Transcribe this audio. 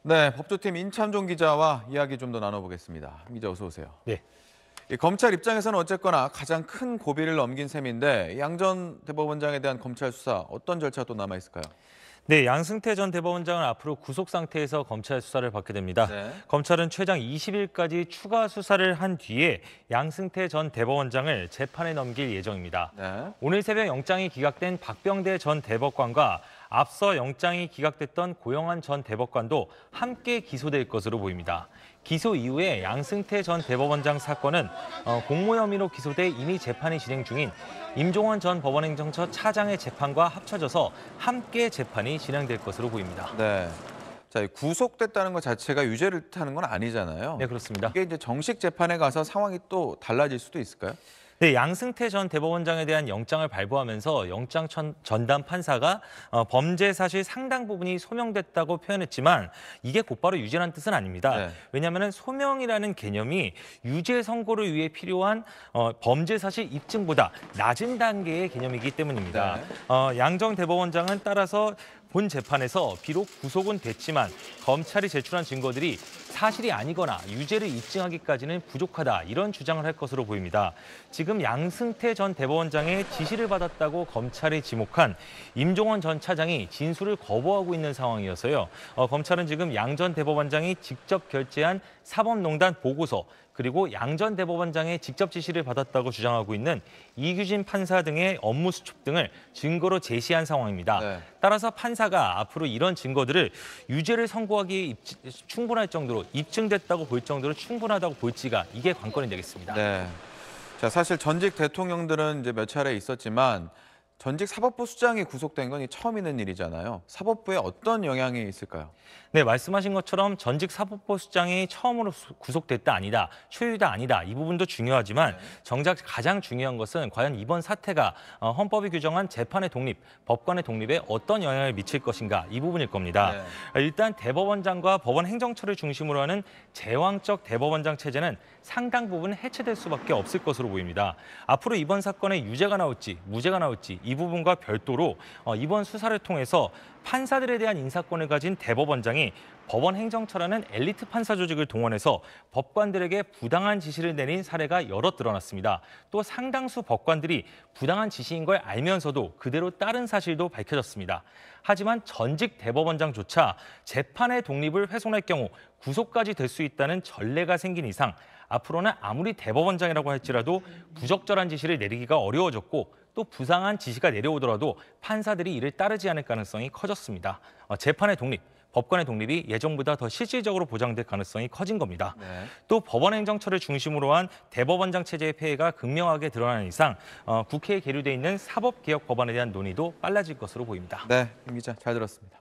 네, 법조팀 인찬종 기자와 이야기 좀 더 나눠보겠습니다. 임 기자 어서 오세요. 네. 이 검찰 입장에서는 어쨌거나 가장 큰 고비를 넘긴 셈인데 양 전 대법원장에 대한 검찰 수사 어떤 절차가 또 남아 있을까요? 네, 양승태 전 대법원장은 앞으로 구속 상태에서 검찰 수사를 받게 됩니다. 네. 검찰은 최장 20일까지 추가 수사를 한 뒤에 양승태 전 대법원장을 재판에 넘길 예정입니다. 네. 오늘 새벽 영장이 기각된 박병대 전 대법관과 앞서 영장이 기각됐던 고영한 전 대법관도 함께 기소될 것으로 보입니다. 기소 이후에 양승태 전 대법원장 사건은 공모 혐의로 기소돼 이미 재판이 진행 중인 임종원 전 법원행정처 차장의 재판과 합쳐져서 함께 재판이 진행될 것으로 보입니다. 네. 자, 구속됐다는 것 자체가 유죄를 뜻하는 건 아니잖아요. 네, 그렇습니다. 이게 이제 정식 재판에 가서 상황이 또 달라질 수도 있을까요? 네, 양승태 전 대법원장에 대한 영장을 발부하면서 영장 전담 판사가 범죄 사실 상당 부분이 소명됐다고 표현했지만 이게 곧바로 유죄라는 뜻은 아닙니다. 네. 왜냐하면 소명이라는 개념이 유죄 선고를 위해 필요한 범죄 사실 입증보다 낮은 단계의 개념이기 때문입니다. 네. 양 전 대법원장은 따라서 본 재판에서 비록 구속은 됐지만 검찰이 제출한 증거들이 사실이 아니거나 유죄를 입증하기까지는 부족하다 이런 주장을 할 것으로 보입니다. 지금 양승태 전 대법원장의 지시를 받았다고 검찰이 지목한 임종원 전 차장이 진술을 거부하고 있는 상황이어서요. 검찰은 지금 양 전 대법원장이 직접 결재한 사법농단 보고서 그리고 양 전 대법원장의 직접 지시를 받았다고 주장하고 있는 이규진 판사 등의 업무 수첩 등을 증거로 제시한 상황입니다. 네. 따라서 판사가 앞으로 이런 증거들을 유죄를 선고하기에 충분할 정도로 입증됐다고 볼 정도로 충분하다고 볼지가 이게 관건이 되겠습니다. 네. 자, 사실 전직 대통령들은 이제 몇 차례 있었지만 전직 사법부 수장이 구속된 건 처음 있는 일이잖아요. 사법부에 어떤 영향이 있을까요? 네, 말씀하신 것처럼 전직 사법부 수장이 처음으로 구속됐다 아니다, 초유다 아니다 이 부분도 중요하지만 정작 가장 중요한 것은 과연 이번 사태가 헌법이 규정한 재판의 독립, 법관의 독립에 어떤 영향을 미칠 것인가 이 부분일 겁니다. 네. 일단 대법원장과 법원 행정처를 중심으로 하는 제왕적 대법원장 체제는 상당 부분 해체될 수밖에 없을 것으로 보입니다. 앞으로 이번 사건에 유죄가 나올지 무죄가 나올지 이 부분과 별도로 이번 수사를 통해서 판사들에 대한 인사권을 가진 대법원장이 법원 행정처라는 엘리트 판사 조직을 동원해서 법관들에게 부당한 지시를 내린 사례가 여럿 드러났습니다. 또 상당수 법관들이 부당한 지시인 걸 알면서도 그대로 따른 사실도 밝혀졌습니다. 하지만 전직 대법원장조차 재판의 독립을 훼손할 경우 구속까지 될 수 있다는 전례가 생긴 이상 앞으로는 아무리 대법원장이라고 할지라도 부적절한 지시를 내리기가 어려워졌고 또 부당한 지시가 내려오더라도 판사들이 이를 따르지 않을 가능성이 커졌습니다. 재판의 독립, 법관의 독립이 예정보다 더 실질적으로 보장될 가능성이 커진 겁니다. 네. 또 법원 행정처를 중심으로 한 대법원장 체제의 폐해가 극명하게 드러나는 이상 국회에 계류돼 있는 사법개혁 법안에 대한 논의도 빨라질 것으로 보입니다. 네, 임 기자 잘 들었습니다.